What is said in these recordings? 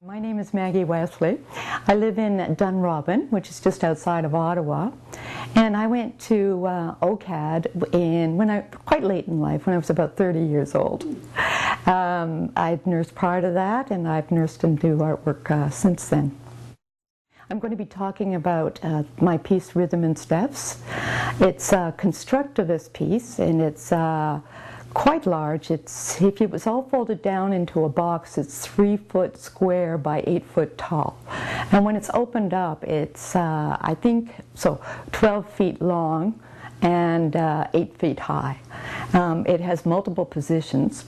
My name is Maggie Wesley. I live in Dunrobin, which is just outside of Ottawa, and I went to OCAD quite late in life, when I was about 30 years old. I've nursed prior to that, and I've nursed and do artwork since then. I'm going to be talking about my piece Rhythm and Steps. It's a constructivist piece, and it's quite large. If it was all folded down into a box, it's 3 foot square by 8 foot tall. And when it's opened up, it's, I think, 12 feet long and 8 feet high. It has multiple positions.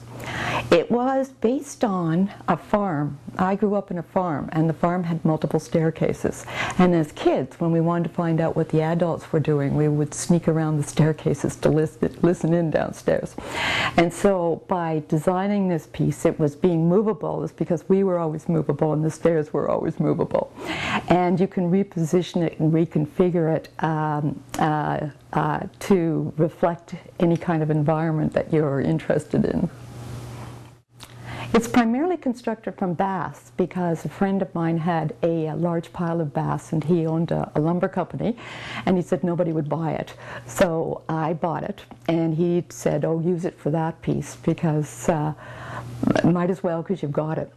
It was based on a farm. I grew up in a farm, and the farm had multiple staircases. And as kids, when we wanted to find out what the adults were doing, we would sneak around the staircases to listen in downstairs. And so by designing this piece, it was being movable. It's because we were always movable and the stairs were always movable. And you can reposition it and reconfigure it to reflect any kind of environment that you're interested in. It's primarily constructed from baths because a friend of mine had a large pile of baths, and he owned a lumber company, and he said nobody would buy it. So I bought it, and he said, oh, use it for that piece because might as well, because you've got it.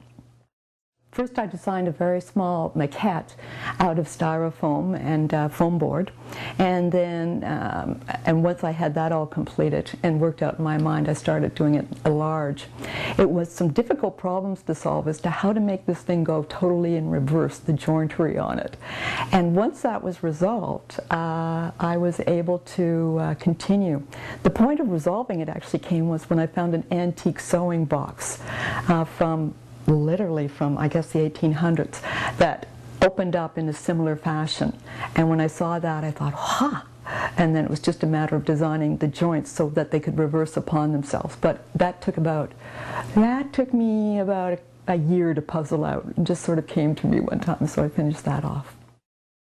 First, I designed a very small maquette out of styrofoam and foam board, and then once I had that all completed and worked out in my mind, I started doing it large. It was some difficult problems to solve as to how to make this thing go totally in reverse, the jointery on it. And once that was resolved, I was able to continue. The point of resolving it actually was when I found an antique sewing box literally from, I guess, the 1800s that opened up in a similar fashion. And when I saw that, I thought, ha! And then it was just a matter of designing the joints so that they could reverse upon themselves. But that took me about a year to puzzle out. It just sort of came to me one time, so I finished that off.